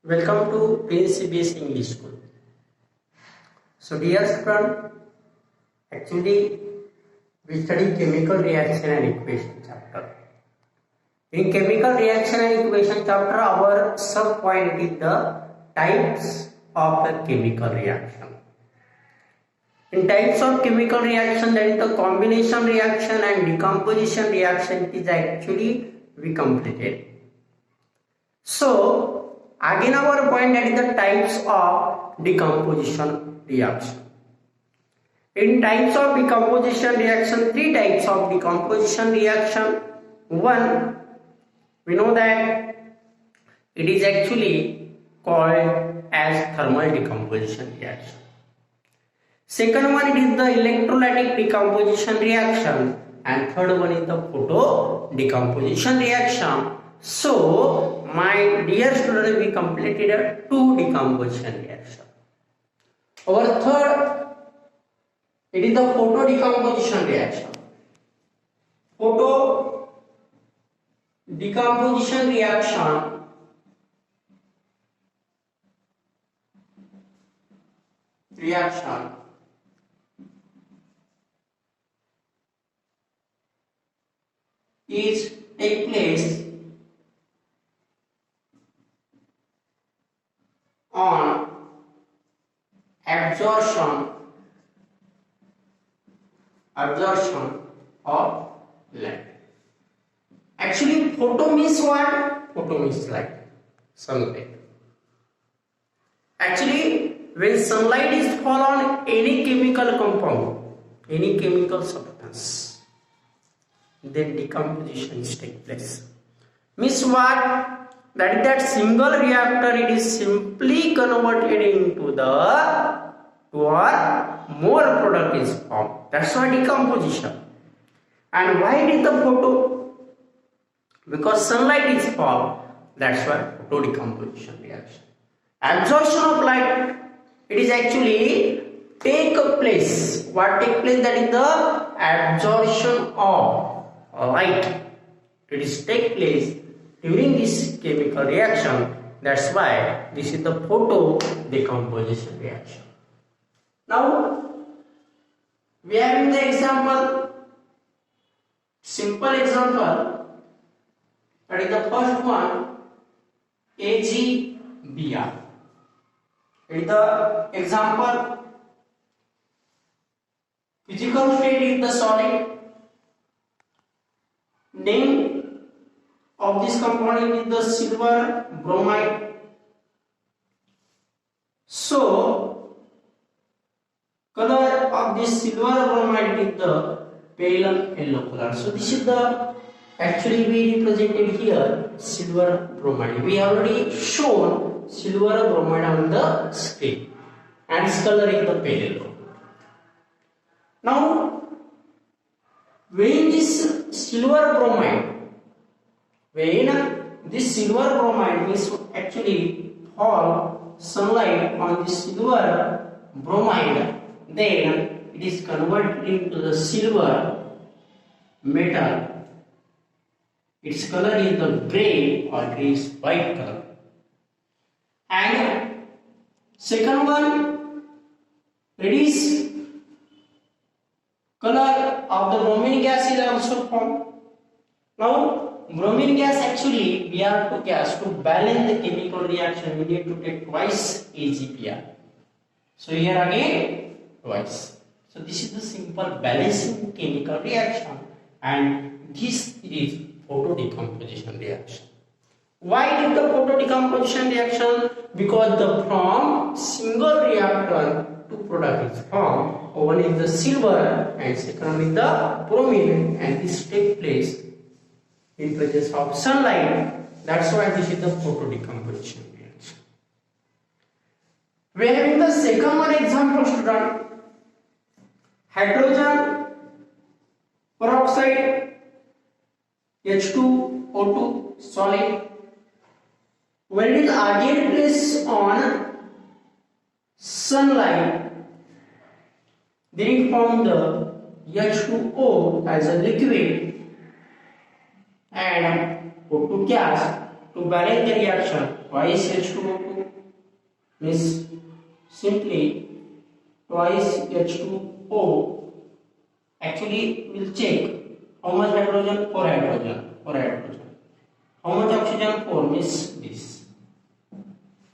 Welcome to PNCBS English School. So dear student, actually we study chemical reaction and equation chapter. In chemical reaction and equation chapter, our sub point is the types of the chemical reaction. In types of chemical reaction, that is the combination reaction and decomposition reaction is actually we completed. So again our point that is the types of decomposition reaction. In types of decomposition reaction, three types of decomposition reaction. One, we know that it is actually called as thermal decomposition reaction. Second one, it is the electrolytic decomposition reaction, and third one is the photo decomposition reaction. So my dear student, we completed two decomposition reaction. Our third, it is the photo decomposition reaction. Photo decomposition reaction is take place on absorption of light. Actually, photo means what? Photo means light, sunlight. Actually, when sunlight is fall on any chemical compound, any chemical substance, then decomposition is take place. Means what? That single reactor, it is simply converted into the more product is formed. That's why decomposition. And why it is the photo? Because sunlight is formed. That's why photo decomposition reaction. Absorption of light, it is actually take place. What take place? That is the absorption of light. It is take place during this chemical reaction. That's why this is the photo decomposition reaction. Now we are in the example, simple example. That is the first one, AgBr. It is the example. Physical state is the solid. Name of this component is the silver bromide. So color of this silver bromide is the pale yellow color. So this is the actually we represented here silver bromide. We already shown silver bromide on the screen, and its color is the pale yellow. Now when this silver bromide means actually fall sunlight on this silver bromide, then it is converted into the silver metal. Its color is the gray or greenish white color. And second one, reddish color of the bromine gas is also formed. Now bromine gas, actually we have to gas to balance the chemical reaction, we need to take twice AgBr. So here again twice. So this is the simple balancing chemical reaction, and this is photo decomposition reaction. Why did the photo decomposition reaction? Because the from single reactor two products is formed. One is the silver and second one is the bromine, and this take place in presence of sunlight. That's why this is the photo decomposition reaction. We are having the second one example, student. Hydrogen peroxide, H2O2 solid. When it is again placed on sunlight, then it forms the H2O as a liquid and O2 gas. To balance the reaction, twice H2O2 means simply twice H2O. Actually we'll check how much hydrogen, 4 hydrogen, 4 hydrogen. How much oxygen? 4 means this.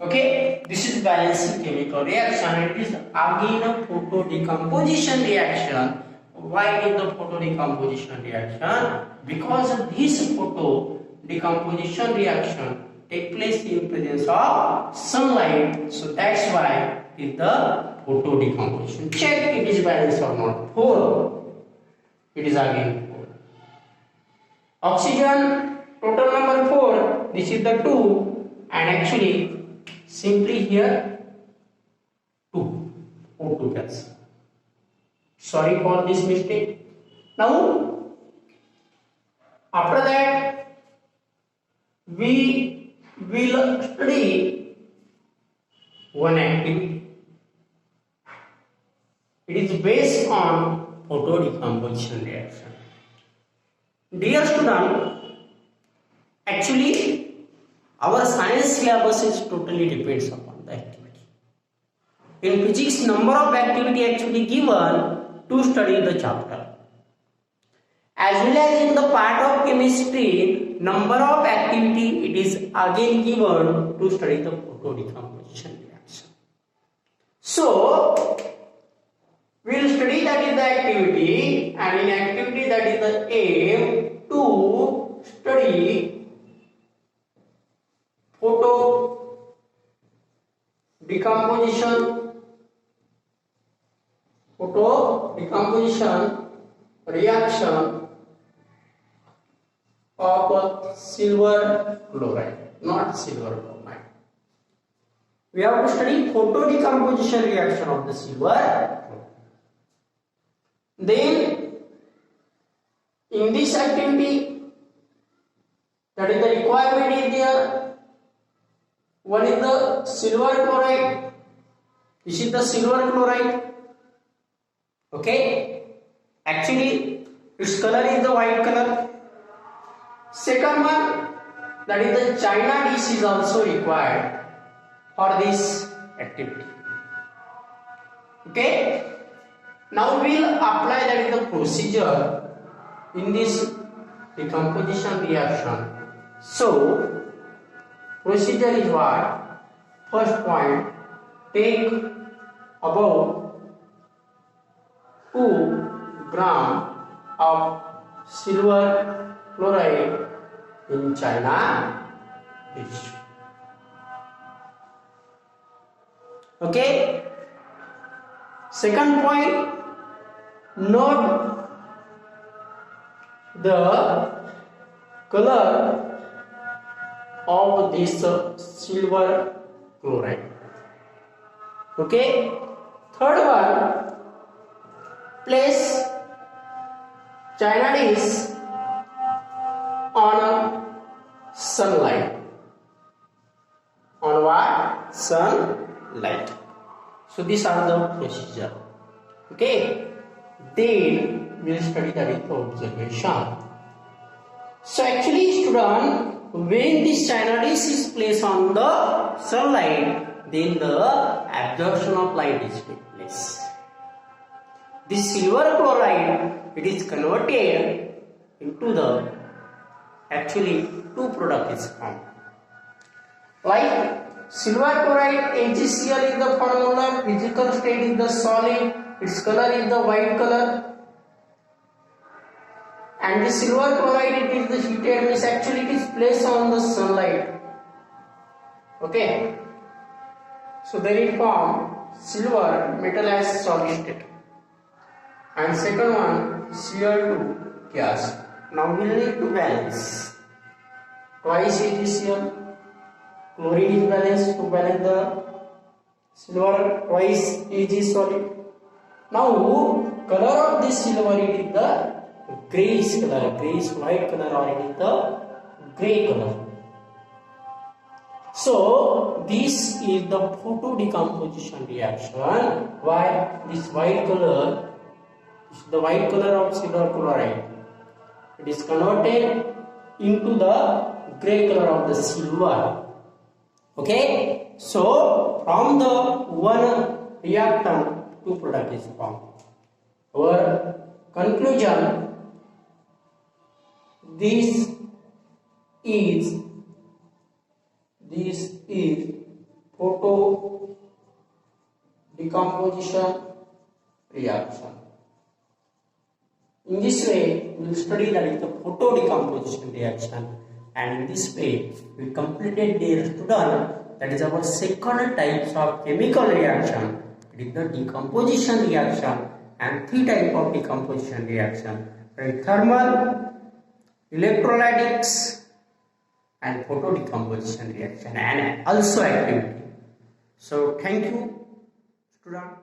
Okay, this is balancing chemical reaction and it is again a photo decomposition reaction. Why is the photo decomposition reaction? Because this photo decomposition reaction take place in presence of sunlight, so that's why it is the photo decomposition. Check it is balanced or not. 4. It is again 4. Oxygen total number 4. This is the 2 and actually simply here 2 O2 gas. Sorry for this mistake. Now after that we will study one activity. It is based on photo decomposition reaction. Dear student, actually our science syllabus is totally depends upon the activity. In physics, number of activity actually given to study the chapter. As well as in the part of chemistry, number of activity it is again given to study the photo decomposition reaction. So we will study that is the activity, and in activity that is the aim to study photo decomposition reaction of silver chloride, not silver bromide. We have to study photo decomposition reaction of the silver chloride. Then in this activity, that is the requirement is there. One is the silver chloride. This is the silver chloride. Okay. Actually, its color is the white color. Second one, that is the China dish is also required for this activity. Okay. Now we will apply that is the procedure in this decomposition reaction. So procedure is what? First point, take about 2 grams of silver chloride in China dish. Okay. Second point, note the color of this silver chloride. Okay. Third one, place China dish on sunlight. On what? Sunlight. So these are the procedure. Okay. Then we will study that is the observation. So actually, student, when this China dish is placed on the sunlight, then the absorption of light is taking place. This silver chloride, it is converted into the actually 2 products is formed. Like silver chloride, HCl is the formula, physical state is the solid, its color is the white color, and the silver chloride it is the heated, means actually it is placed on the sunlight. Okay, so then it form silver metal as solid state, and second one Cl2 gas. Now we need to balance twice HCl. Chlorine is balanced to balance the silver, twice Ag solid. Now color of this silver it is the grayish color, grayish white color, or it is the grey color. So this is the photo decomposition reaction. Why this white color? This is the white color of silver chloride. It is converted into the grey color of the silver. Okay, so from the one reactant, two product is formed. Our conclusion: this is photo decomposition reaction. In this way, we will study that is the photo decomposition reaction, and in this way, we completed the student. That is our second types of chemical reaction. It is the decomposition reaction and three type of decomposition reaction: thermal, electrolytics, and photo decomposition reaction, and also activity. So thank you, student.